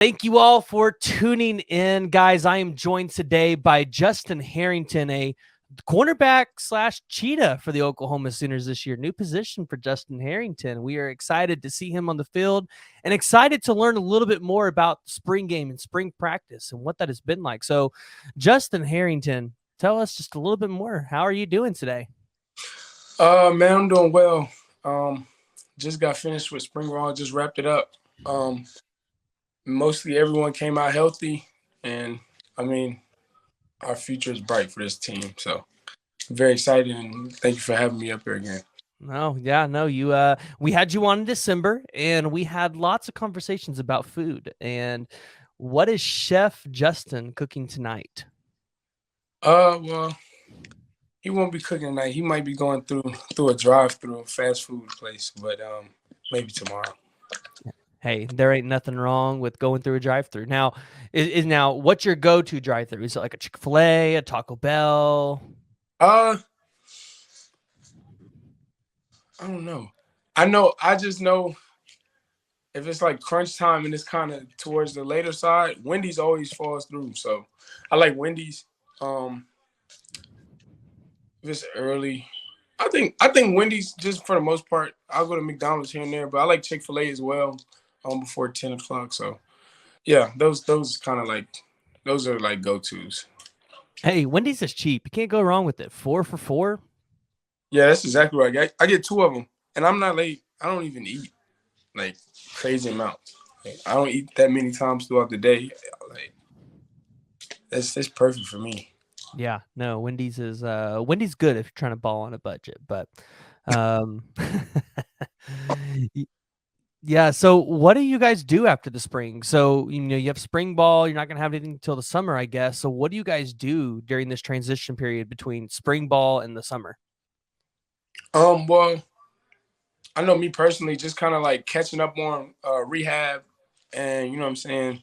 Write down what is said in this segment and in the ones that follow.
Thank you all for tuning in, guys. I am joined today by Justin Harrington, a cornerback slash cheetah for the Oklahoma Sooners this year. New position for Justin Harrington. We are excited to see him on the field and excited to learn a little bit more about the spring game and spring practice and what that has been like. So, Justin Harrington, tell us just a little bit more. How are you doing today? Man, I'm doing well. Just got finished with spring ball, just wrapped it up. Mostly everyone came out healthy, and I mean, our future is bright for this team. So very excited, and thank you for having me up here again. No, we had you on in December and we had lots of conversations about food. And what is Chef Justin cooking tonight? Well, he won't be cooking tonight. He might be going through a drive-through fast food place, but maybe tomorrow. Hey, there ain't nothing wrong with going through a drive-through. Now, is now what's your go-to drive-through? Is it like a Chick-fil-A, a Taco Bell? Uh, I don't know. I just know if it's like crunch time and it's kind of towards the later side, Wendy's always falls through. So I like Wendy's. Um, if it's early, I think Wendy's just for the most part. I'll go to McDonald's here and there, but I like Chick-fil-A as well. Before 10 o'clock. So yeah, those kind of like those are like go tos. Hey, Wendy's is cheap. You can't go wrong with it. 4 for $4. Yeah, that's exactly right. I get two of them, and I'm not late. I don't even eat like crazy amounts. Like, I don't eat that many times throughout the day. Like that's perfect for me. Yeah, no, Wendy's good if you're trying to ball on a budget, but um yeah, so what do you guys do after the spring? So, you have spring ball, you're not going to have anything until the summer, I guess. So, what do you guys do during this transition period between spring ball and the summer? Well, I know me personally, just kind of like catching up on rehab, and you know what I'm saying.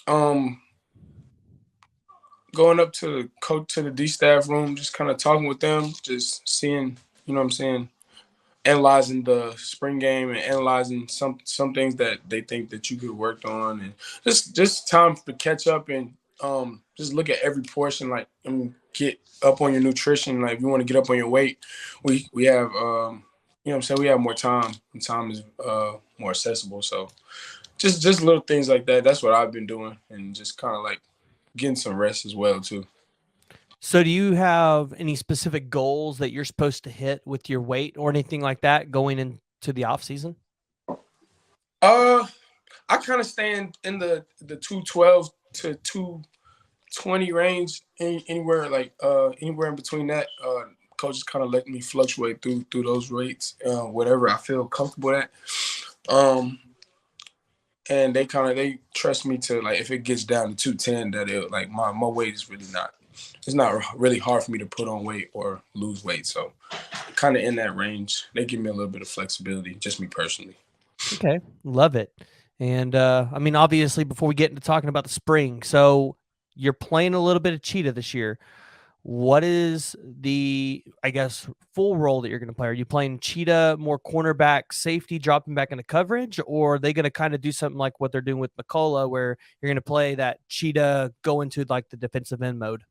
Um, Going up to the coach to the D staff room, just kind of talking with them, just seeing, you know what I'm saying, analyzing the spring game and analyzing some things that they think that you could have worked on, and just time to catch up and just look at every portion, like get up on your nutrition. Like if you want to get up on your weight, we have you know what I'm saying, we have more time, and time is more accessible. So just little things like that. That's what I've been doing, and just kind of like getting some rest as well too. So, do you have any specific goals that you're supposed to hit with your weight or anything like that going into the off season? Uh, I kind of stand in the 212 to 220 range, anywhere like anywhere in between that. Coaches kind of let me fluctuate through those rates, whatever I feel comfortable at. Um, and they trust me to, like, if it gets down to 210, that it like my weight is really not. It's not really hard for me to put on weight or lose weight. So kind of in that range. They give me a little bit of flexibility, just me personally. Okay, love it. And I mean, obviously, before we get into talking about the spring, so you're playing a little bit of cheetah this year. What is the, I guess, full role that you're going to play? Are you playing cheetah, more cornerback, safety, dropping back into coverage, or are they going to kind of do something like what they're doing with McCullough, where you're going to play that cheetah, go into like the defensive end mode?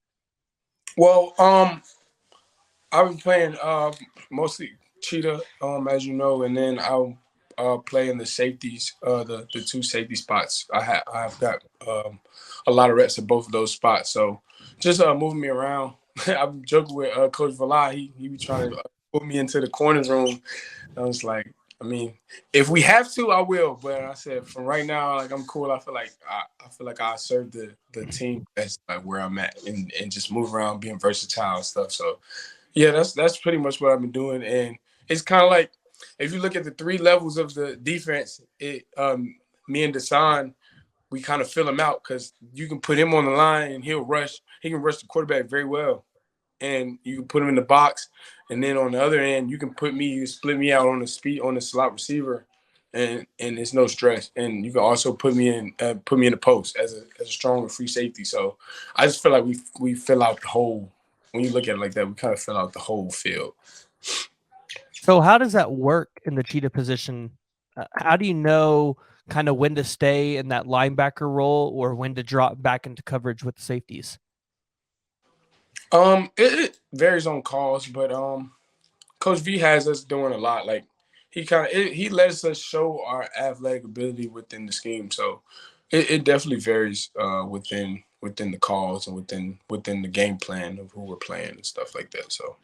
Well, I've been playing mostly cheetah, as you know, and then I'll play in the safeties, the two safety spots. I've got a lot of reps at both of those spots, so just moving me around. I'm joking with Coach Vela. He be trying to put me into the corners room. I was like, I mean, if we have to, I will. But I said, from right now, like, I'm cool. I feel like I serve the team. That's like where I'm at, and just move around, being versatile and stuff. So yeah, that's pretty much what I've been doing. And it's kind of like, if you look at the three levels of the defense, me and Desan, we kind of fill him out, because you can put him on the line and he'll rush. He can rush the quarterback very well, and you can put him in the box. And then on the other end, you split me out on the slot receiver, and it's no stress. And you can also put me in the post as a stronger free safety. So I just feel like we fill out the whole. When you look at it like that, we kind of fill out the whole field. So how does that work in the cheetah position? How do you know? kind of when to stay in that linebacker role or when to drop back into coverage with the safeties? It varies on calls, but Coach V has us doing a lot. Like he lets us show our athletic ability within the scheme. So it definitely varies within the calls and within the game plan of who we're playing and stuff like that. So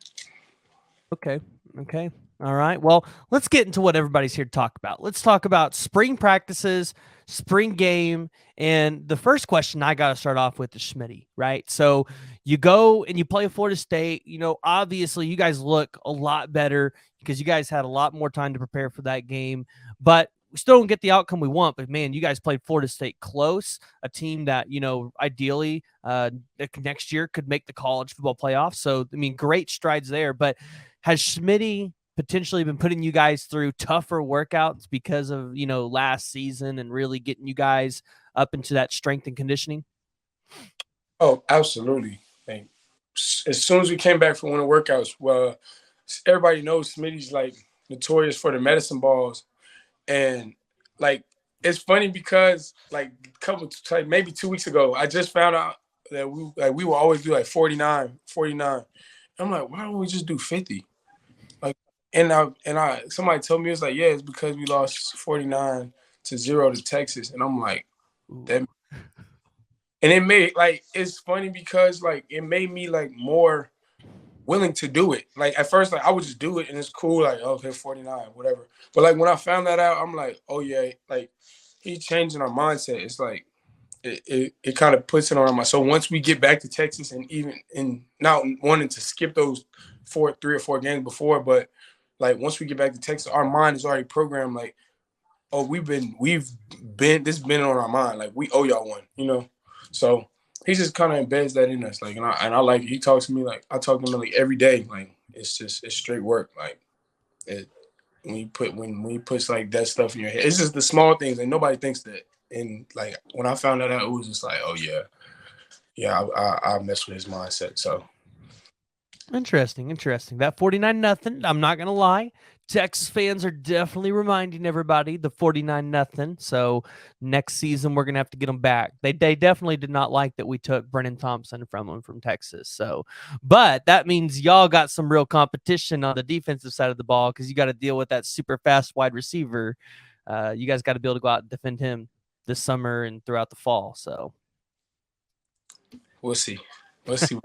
Okay. Okay. All right. Well, let's get into what everybody's here to talk about. Let's talk about spring practices, spring game. And the first question I got to start off with is Schmitty, right? So you go and you play Florida State. Obviously, you guys look a lot better because you guys had a lot more time to prepare for that game. But we still don't get the outcome we want. But man, you guys played Florida State close, a team that, ideally next year could make the college football playoffs. So, I mean, great strides there. But has Schmitty potentially been putting you guys through tougher workouts because of, last season and really getting you guys up into that strength and conditioning? oh, absolutely. Like, as soon as we came back from one of the workouts, well, everybody knows Smitty's like notorious for the medicine balls. And like it's funny because like maybe 2 weeks ago, I just found out that we will always do like 49, 49. I'm like, why don't we just do 50? Like and I somebody told me, it's like, yeah, it's because we lost 49-0 to Texas. And I'm like, Ooh. that, and it made like it's funny because like it made me like more willing to do it. Like at first, like I would just do it and it's cool, like, oh, okay, 49, whatever. But like when I found that out, I'm like, oh yeah, like he's changing our mindset. It's like it kind of puts it on our mind. So once we get back to Texas and even in not wanting to skip those 3 or 4 games before, but like once we get back to Texas, our mind is already programmed like, oh, we've been this has been on our mind. Like we owe y'all one. So he just kind of embeds that in us. Like, and I like he talks to me like I talk to him like every day. Like it's straight work. Like it when he puts like that stuff in your head, it's just the small things and nobody thinks that. And like when I found that out, it was just like, oh yeah, yeah, I mess with his mindset. So Interesting. That 49-0. I'm not going to lie. Texas fans are definitely reminding everybody the 49-0. So next season, we're going to have to get them back. They definitely did not like that we took Brennan Thompson from them from Texas. So, but that means y'all got some real competition on the defensive side of the ball because you got to deal with that super fast wide receiver. You guys got to be able to go out and defend him this summer and throughout the fall. So we'll see. We'll see.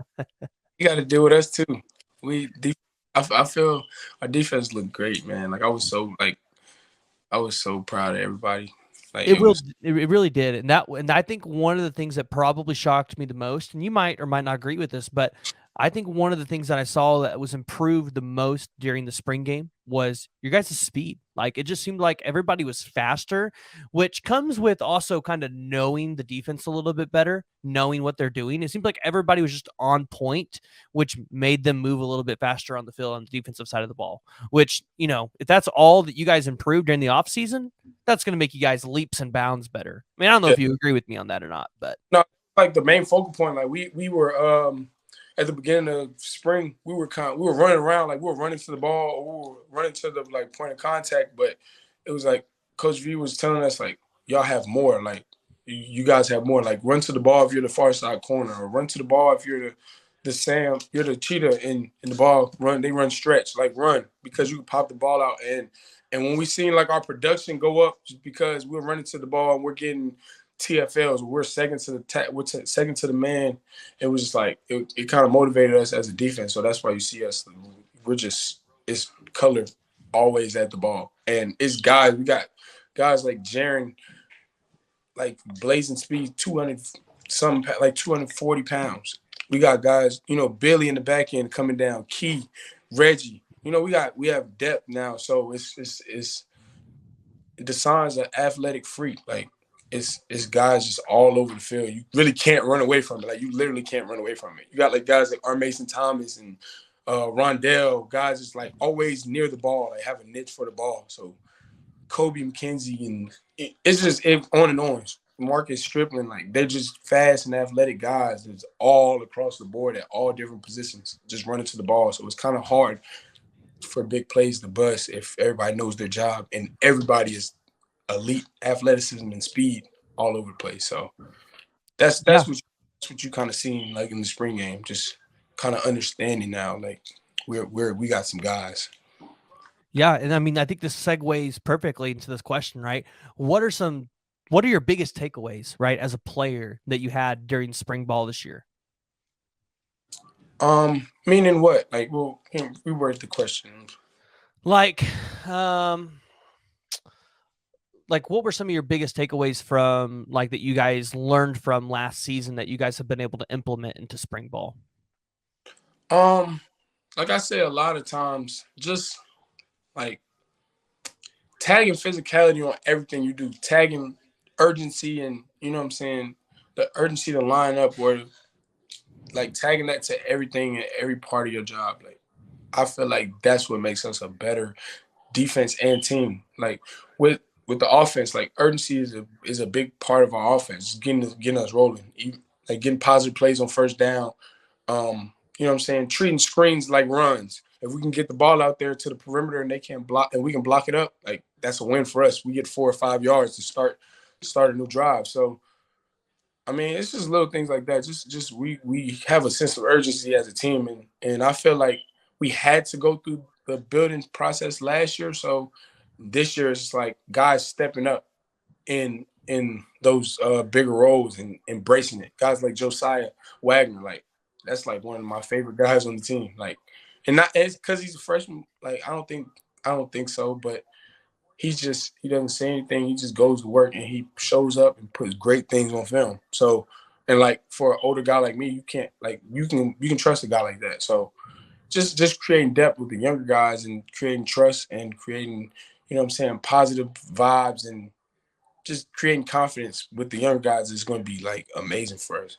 You got to deal with us too. I feel our defense looked great, man. Like I was so proud of everybody. Like It it will. was. It really did, and I think one of the things that probably shocked me the most, and you might or might not agree with this, but I think one of the things that I saw that was improved the most during the spring game was your guys' speed. Like it just seemed like everybody was faster, which comes with also kind of knowing the defense a little bit better, knowing what they're doing. It seemed like everybody was just on point, which made them move a little bit faster on the field on the defensive side of the ball. Which, if that's all that you guys improved during the offseason, that's going to make you guys leaps and bounds better. I mean, I don't know Yeah. if you agree with me on that or not, but No, like the main focal point. Like we were at the beginning of spring, we were running around like we were running to the ball or we were running to the like point of contact, but it was like Coach V was telling us like y'all have more. Like you guys have more. Like run to the ball if you're the far side corner, or run to the ball if you're the Sam, you're the cheetah in the ball run. They run stretch, like run because you can pop the ball out and when we seen like our production go up just because we're running to the ball and we're getting TFLs, we're second to second to the man. It was just like it kind of motivated us as a defense. So that's why you see us. We're just it's color always at the ball, and it's guys. We got guys like Jaron, like blazing speed, 200 some like 240 pounds. We got guys, Billy in the back end coming down, Key, Reggie. We have depth now, so it's Desan's an athletic freak. Like it's guys just all over the field. You really can't run away from it. Like you literally can't run away from it. You got like guys like R. Mason Thomas and Rondell, guys just like always near the ball, like have a niche for the ball. So Kobe McKenzie and it's just on and on. Marcus Stripling, like they're just fast and athletic guys. It's all across the board at all different positions, just running to the ball. So it's kind of hard for big plays to bust if everybody knows their job and everybody is elite athleticism and speed all over the place. So that's Yeah. that's what you kind of seen like in the spring game. Just kind of understanding now, like we got some guys. Yeah, and I mean, I think this segues perfectly into this question, right? What are some what are your biggest takeaways, right, as a player that you had during spring ball this year? Meaning what? Like, well, reword the question. Like, um, like what were some of your biggest takeaways from like that you guys learned from last season that you guys have been able to implement into spring ball? Um, like I say, a lot of times, just like tagging physicality on everything you do, tagging urgency, and you know what I'm saying, the urgency to line up, or like tagging that to everything and every part of your job. Like, I feel like that's what makes us a better defense and team. Like with the offense, like urgency is a big part of our offense, getting us rolling, like getting positive plays on first down. You know what I'm saying? Treating screens like runs. If we can get the ball out there to the perimeter and they can't block, and we can block it up, like that's a win for us. We get 4 or 5 yards to start a new drive. So I mean, it's just little things like that. Just we have a sense of urgency as a team, and I feel like we had to go through the building process last year. So this year it's like guys stepping up in those bigger roles and embracing it. Guys like Josiah Wagner, like that's like one of my favorite guys on the team. Like, and not it's because he's a freshman. Like I don't think so, but he doesn't say anything. He just goes to work and he shows up and puts great things on film. So, and like for an older guy like me, you can't like you can trust a guy like that. So just creating depth with the younger guys and creating trust and creating, you know what I'm saying, positive vibes and just creating confidence with the younger guys is going to be like amazing for us.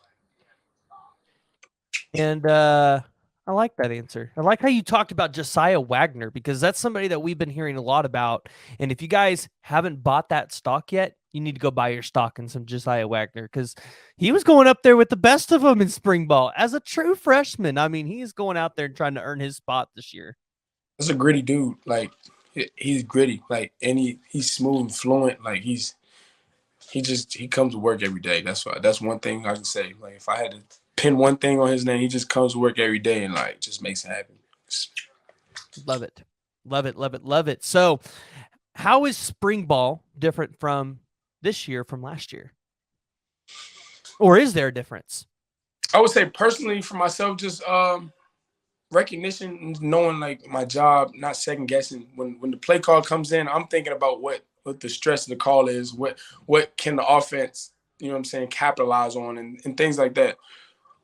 And I like that answer. I like how you talked about Josiah Wagner because that's somebody that we've been hearing a lot about. And if you guys haven't bought that stock yet, you need to go buy your stock in some Josiah Wagner because he was going up there with the best of them in spring ball as a true freshman. I mean, he is going out there and trying to earn his spot this year. That's a gritty dude. Like he's gritty. Like and he's smooth and fluent. Like he comes to work every day. That's one thing I can say. Like if I had to pin one thing on his name, he just comes to work every day and like just makes it happen. Love it. Love it. Love it. Love it. So, how is spring ball different from this year from last year? Or is there a difference? I would say personally for myself, just recognition, knowing like my job, not second guessing. When the play call comes in, I'm thinking about what the stress of the call is, what can the offense, you know what I'm saying, capitalize on and things like that.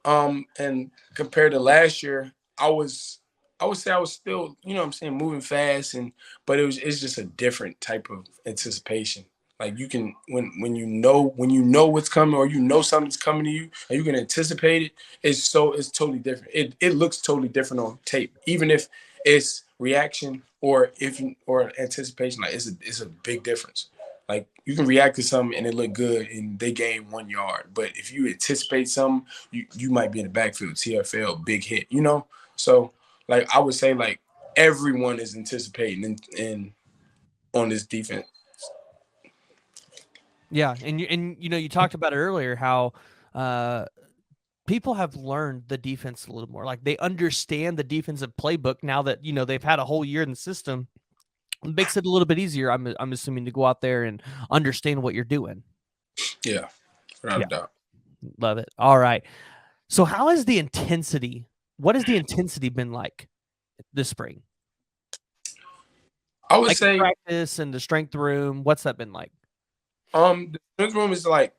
And compared to last year, I would say I was still, you know what I'm saying, moving fast but it's just a different type of anticipation. Like you can when you know what's coming or you know something's coming to you and you can anticipate it, it's totally different. It looks totally different on tape. Even if it's reaction or anticipation, like it's a big difference. Like you can react to something and it look good and they gain 1 yard. But if you anticipate something, you might be in the backfield, TFL, big hit, you know? So like I would say like everyone is anticipating in on this defense. Yeah, and you know you talked about it earlier how uh people have learned the defense a little more. Like they understand the defensive playbook now that you know they've had a whole year in the system. It makes it a little bit easier. I'm assuming to go out there and understand what you're doing. Yeah, without a Yeah, doubt. love it. All right. So how is the intensity? What has the intensity been like this spring? I would Like the say practice and the strength room. What's that been like? the strength room is like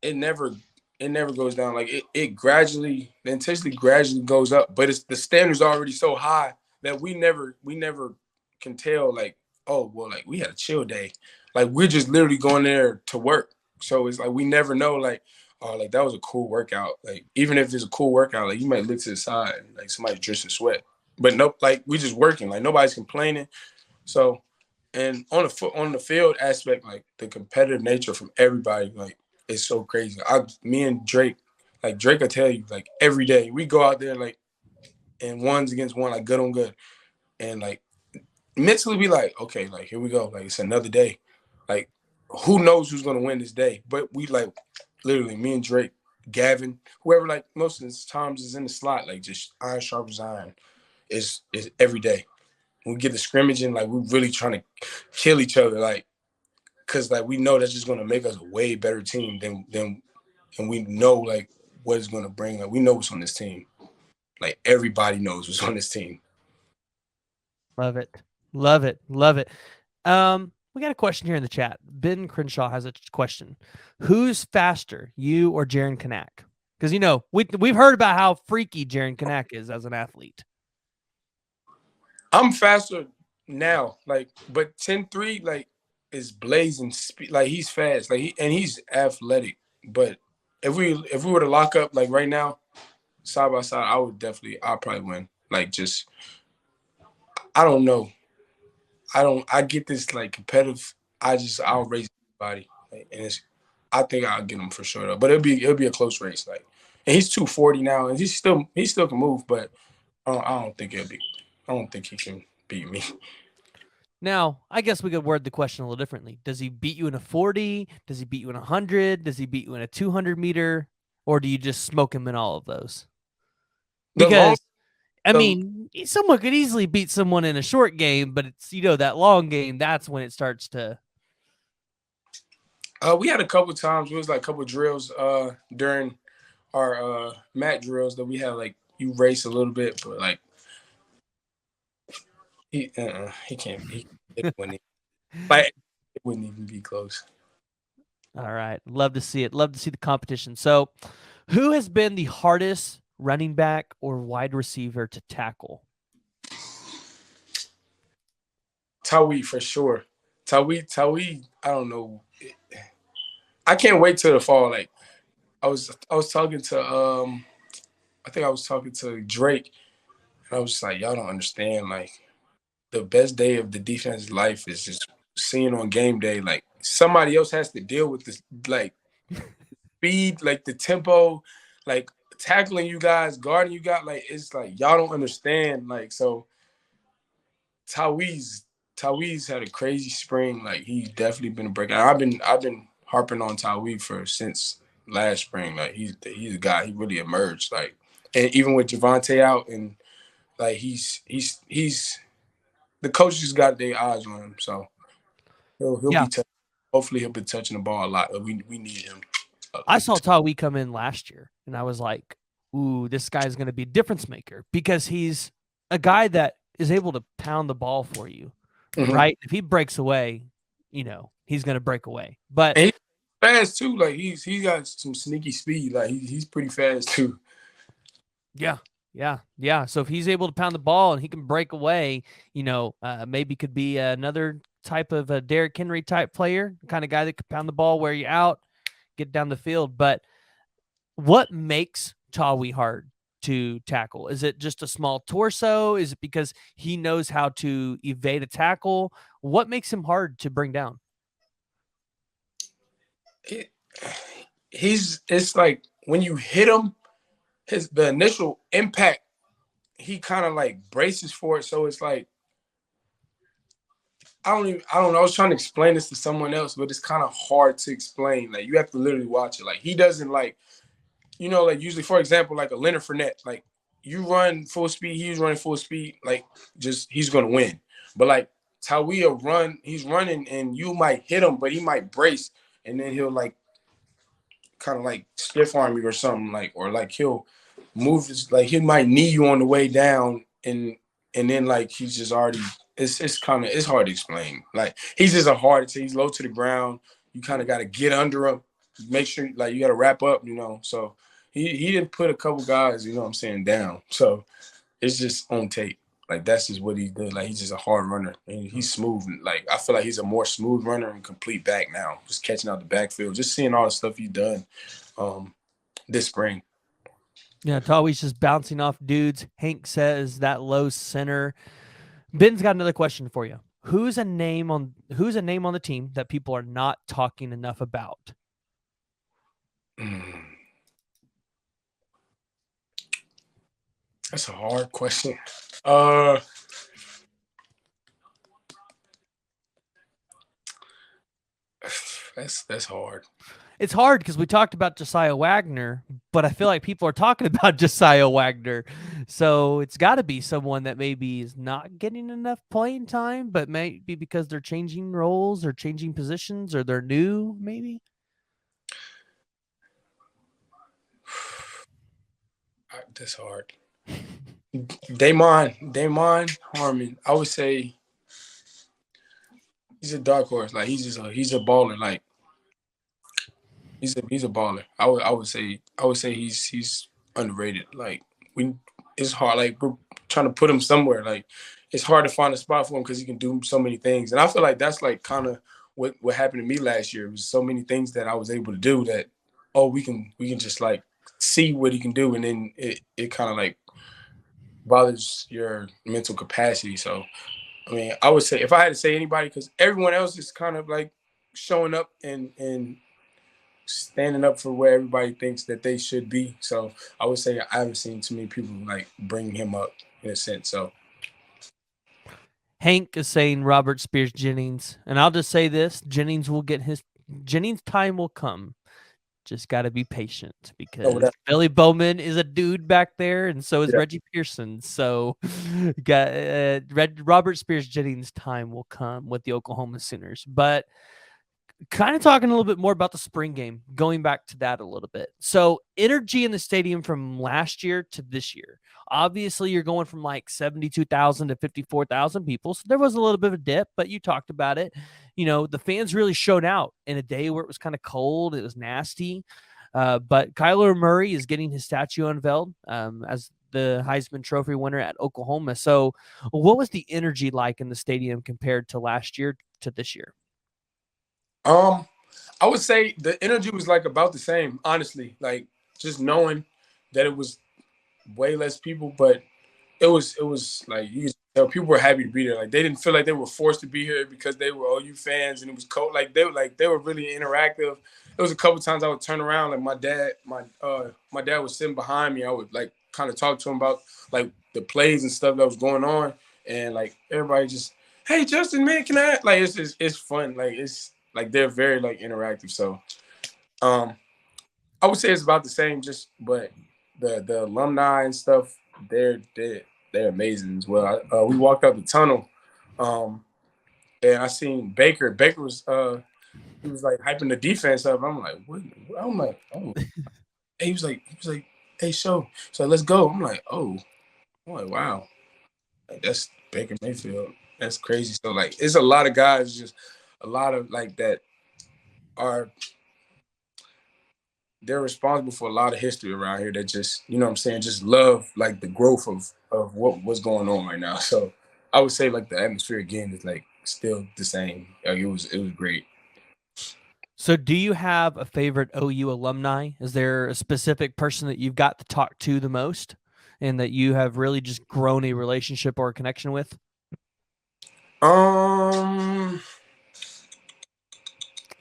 it never it never goes down. Like it gradually the intensity gradually goes up, but it's the standards already so high that we never can tell like, oh well, like we had a chill day. Like we're just literally going there to work. So it's like we never know like, oh like that was a cool workout. Like even if it's a cool workout, like you might look to the side and like somebody's dripping sweat. But nope, like we just working. Like nobody's complaining. So and on the field aspect, like the competitive nature from everybody, like it's so crazy. Me and Drake, like Drake will tell you, like every day we go out there like and ones against one, like good on good. And like mentally be like, okay, like here we go, like it's another day, like who knows who's gonna win this day? But we like literally me and Drake, Gavin, whoever like most of the times is in the slot, like just iron sharp as iron. Is every day. When we get the scrimmaging, like we're really trying to kill each other, like because like we know that's just gonna make us a way better team than and we know like what it's gonna bring. Like we know what's on this team. Like everybody knows what's on this team. Love it. Love it. Love it. We got a question here in the chat. Ben Crenshaw has a question. Who's faster, you or Jaron Kanak? Because, you know, we've heard about how freaky Jaron Kanak is as an athlete. I'm faster now, like, but 10-3, like, is blazing speed. Like he's fast, like he's athletic. But if we were to lock up like right now, side by side, I'll probably win. Like just I don't know. I get this like competitive. I'll race anybody, like, and I think I'll get him for sure though. But it'll be a close race, like, and he's 240 now, and he still can move, but I don't think I don't think he can beat me. Now, I guess we could word the question a little differently. Does he beat you in a 40? Does he beat you in 100? Does he beat you in a 200 meter? Or do you just smoke him in all of those? The long Because I the mean, someone could easily beat someone in a short game, but it's, you know, that long game, that's when it starts to. We had a couple times. It was like a couple drills during our mat drills that we had like you race a little bit, but like he can't. It wouldn't like it wouldn't even be close. All right. Love to see it. Love to see the competition. So, who has been the hardest running back or wide receiver to tackle? Tawi for sure. Tawi. I don't know. I can't wait till the fall. Like I was talking to I think I was talking to Drake, and I was just like, y'all don't understand. Like the best day of the defense's life is just seeing on game day. Like somebody else has to deal with this, like speed, like the tempo, like tackling you guys, guarding you guys. Like it's like y'all don't understand. Like so, Tawiz Tawiz had a crazy spring. Like he's definitely been a breakout. I've been harping on Tawi for since last spring. Like he's a guy. He really emerged. Like and even with Javante out and like he's the coaches got their eyes on him. So he'll Yeah. be hopefully he'll be touching the ball a lot. We need him. I saw Tawi come in last year, and I was like, ooh, this guy's going to be a difference maker because he's a guy that is able to pound the ball for you, right? If he breaks away, you know, he's going to break away. But and he's fast too. Like he's got some sneaky speed. Like he's pretty fast too. Yeah. So if he's able to pound the ball and he can break away, you know, maybe could be another type of a Derrick Henry type player, kind of guy that could pound the ball, wear you out, get down the field. But what makes Tawi hard to tackle? Is it just a small torso? Is it because he knows how to evade a tackle? What makes him hard to bring down? It's like when you hit him, the initial impact, he kind of like braces for it. So it's like I don't know. I was trying to explain this to someone else, but it's kind of hard to explain. Like you have to literally watch it. Like he doesn't like, like usually, for example, like a Leonard Fournette, like you run full speed, he's running full speed, like just he's gonna win. But like Tawia he's running and you might hit him, but he might brace and then he'll like kind of like stiff arm you or something, like or like he'll move his like he might knee you on the way down and then like he's just already it's hard to explain. Like he's just he's low to the ground. You kind of got to get under him, make sure like you got to wrap up, So he didn't put a couple guys, what I'm saying, down. So it's just on tape. Like that's just what he did. Like he's just a hard runner and he's smooth. Like I feel like he's a more smooth runner and complete back now. Just catching out the backfield, just seeing all the stuff he's done this spring. Yeah, Tawi's just bouncing off dudes. Hank says that low center. Ben's got another question for you. Who's a name on the team that people are not talking enough about? That's a hard question. That's hard. It's hard because we talked about Josiah Wagner, but I feel like people are talking about Josiah Wagner. So it's got to be someone that maybe is not getting enough playing time, but maybe because they're changing roles or changing positions or they're new, maybe. That's hard. Damon Harmon. I would say he's a dark horse. Like he's a baller. Like he's a baller. I would say he's underrated. Like we, it's hard. Like we're trying to put him somewhere. Like it's hard to find a spot for him because he can do so many things. And I feel like that's like kind of what happened to me last year. It was so many things that I was able to do that we can just like see what he can do, and then it kind of like bothers your mental capacity. So I mean, I would say if I had to say anybody, because everyone else is kind of like showing up and standing up for where everybody thinks that they should be. So I would say I haven't seen too many people like bring him up in a sense. So Hank is saying Robert Spears Jennings, and I'll just say this: Jennings' time will come. Just got to be patient oh, because Billy Bowman is a dude back there, and so is yeah. Reggie Pearson. So, Robert Spears Jennings' time will come with the Oklahoma Sooners. But kind of talking a little bit more about the spring game, going back to that a little bit. So, energy in the stadium from last year to this year. Obviously, you're going from like 72,000 to 54,000 people. So, there was a little bit of a dip, but you talked about it. You know, the fans really showed out in a day where it was kind of cold, it was nasty. But Kyler Murray is getting his statue unveiled as the Heisman Trophy winner at Oklahoma. So, what was the energy like in the stadium compared to last year to this year? Um, I would say the energy was like about the same, honestly. Like just knowing that it was way less people, but it was like you could tell people were happy to be there. Like they didn't feel like they were forced to be here because they were OU fans and it was cold. Like they were really interactive. There was a couple times I would turn around, like my dad was sitting behind me. I would like kind of talk to him about like the plays and stuff that was going on, and like everybody just, hey Justin, man, can I like it's fun. Like it's like they're very like interactive. So um I would say it's about the same, just but the alumni and stuff, they're amazing as well. We walked out the tunnel, um, and I seen Baker. Baker was he was like hyping the defense up. I'm like, what? I'm like, oh. He was like, hey, show. So let's go. I'm like, oh. I'm like, wow. Like, that's Baker Mayfield. That's crazy. So like, it's a lot of guys, just a lot of like that are they're responsible for a lot of history around here that just, you know what I'm saying, just love like the growth of what's going on right now. So I would say like the atmosphere again is like still the same. Like it was great. So, do you have a favorite OU alumni? Is there a specific person that you've got to talk to the most and that you have really just grown a relationship or a connection with? Um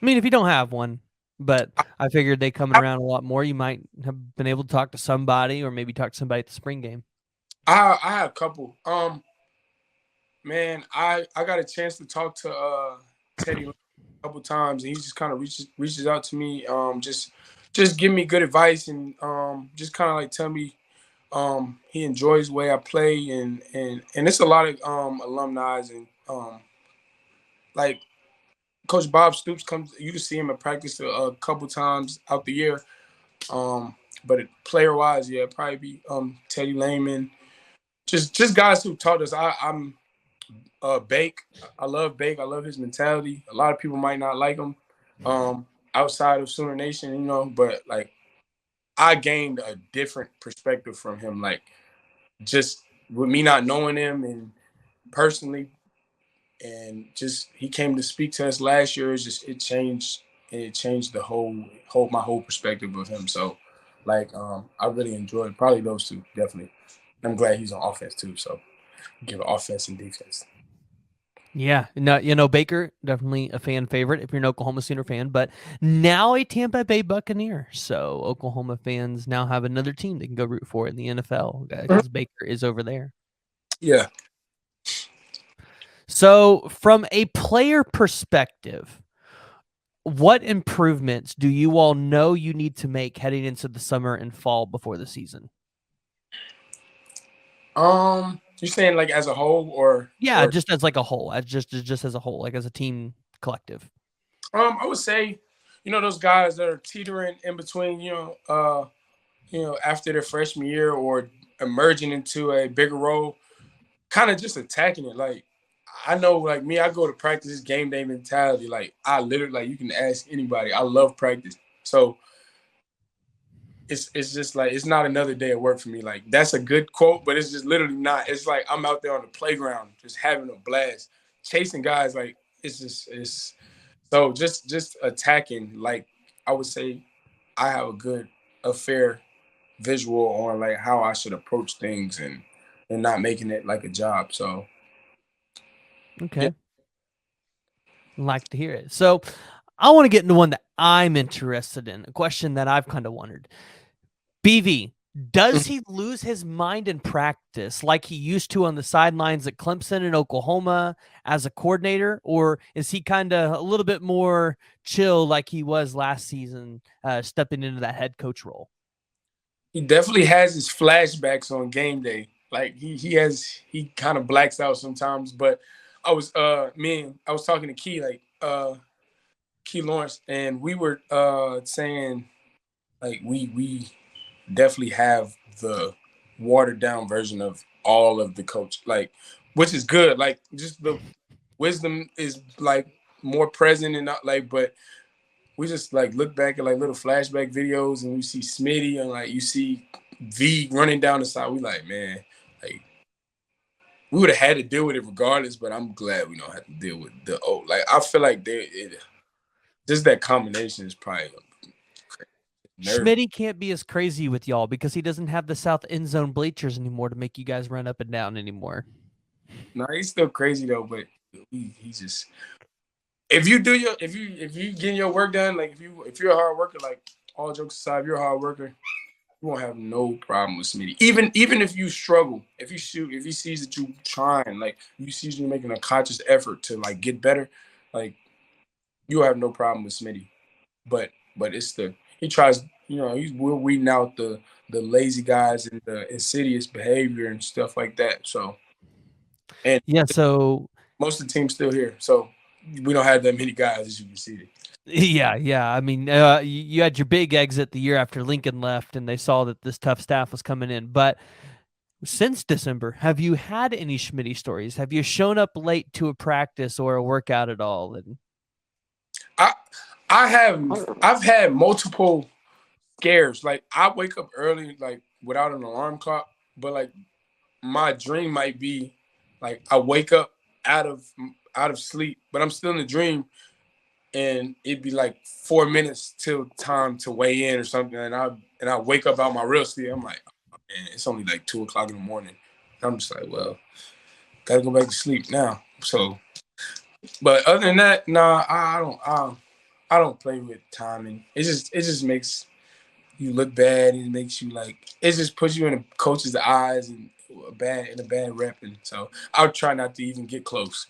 I mean, if you don't have one, but I figured they coming I around a lot more, you might have been able to talk to somebody or maybe talk to somebody at the spring game. I had a couple. Man, I got a chance to talk to Teddy a couple times, and he just kind of reaches out to me, just give me good advice and just kind of like tell me he enjoys the way I play, and it's a lot of alumni and like Coach Bob Stoops comes. You can see him at practice a couple times out the year. But player wise, yeah, probably be Teddy Lehman. Just guys who taught us. I'm Bake. I love Bake. I love his mentality. A lot of people might not like him outside of Sooner Nation, but like I gained a different perspective from him. Like just with me not knowing him and personally, and just he came to speak to us last year. It changed the whole perspective of him. So like I really enjoyed probably those two, definitely. I'm glad he's on offense too. So give offense and defense. Yeah, no, Baker definitely a fan favorite if you're an Oklahoma Sooner fan, but now a Tampa Bay Buccaneer. So Oklahoma fans now have another team they can go root for in the NFL because Baker is over there. Yeah. So from a player perspective, What improvements do you all know you need to make heading into the summer and fall before the season? You saying like as a whole Yeah, or just as like a whole, as just as a whole, like as a team collective. I would say, those guys that are teetering in between, after their freshman year or emerging into a bigger role, kind of just attacking it. Like I know, like me, I go to practice this game day mentality. Like I literally, like you can ask anybody. I love practice, so it's just like it's not another day at work for me. Like that's a good quote, but it's just literally not. It's like I'm out there on the playground, just having a blast, chasing guys. Like it's so just attacking. Like I would say, I have a fair visual on like how I should approach things and not making it like a job. So yeah. Okay. Like to hear it. So I want to get into one that I'm interested in, a question that I've kind of wondered. BV, does he lose his mind in practice like he used to on the sidelines at Clemson and Oklahoma as a coordinator, or is he kind of a little bit more chill like he was last season, stepping into that head coach role? He definitely has his flashbacks on game day. Like he kind of blacks out sometimes. But I was talking to Key, like Key Lawrence, and we were saying like we definitely have the watered down version of all of the coach, like which is good. Like just the wisdom is like more present and not like, but we just like look back at like little flashback videos and we see Smitty and like you see V running down the side. We like, man, like we would have had to deal with it regardless, but I'm glad we don't have to deal with the old. Like I feel like just that combination is probably nerve. Schmitty can't be as crazy with y'all because he doesn't have the south end zone bleachers anymore to make you guys run up and down anymore. No, he's still crazy though, but he just if you getting your work done, like if you're a hard worker, like all jokes aside, if you're a hard worker, you won't have no problem with Smitty. Even if you struggle, if he sees that you trying, like you sees you making a conscious effort to like get better, like you'll have no problem with Smitty. But it's he tries, he's we're weeding out the lazy guys and the insidious behavior and stuff like that. So and Yeah, so most of the team's still here. So we don't have that many guys as you can see. yeah. I mean, you had your big exit the year after Lincoln left, and they saw that this tough staff was coming in. But since December, have you had any Schmitty stories? Have you shown up late to a practice or a workout at all? And I I've had multiple scares. Like I wake up early, like without an alarm clock, but like my dream might be like I wake up out of out of sleep, but I'm still in the dream, and it'd be like 4 minutes till time to weigh in or something, and I wake up out my real sleep. I'm like, oh, man, it's only like 2 o'clock in the morning. I'm just like, well, gotta go back to sleep now. So, but other than that, nah, I don't play with timing. It just makes you look bad. It makes you like it just puts you in a coach's eyes and a bad rep. And so I would try not to even get close.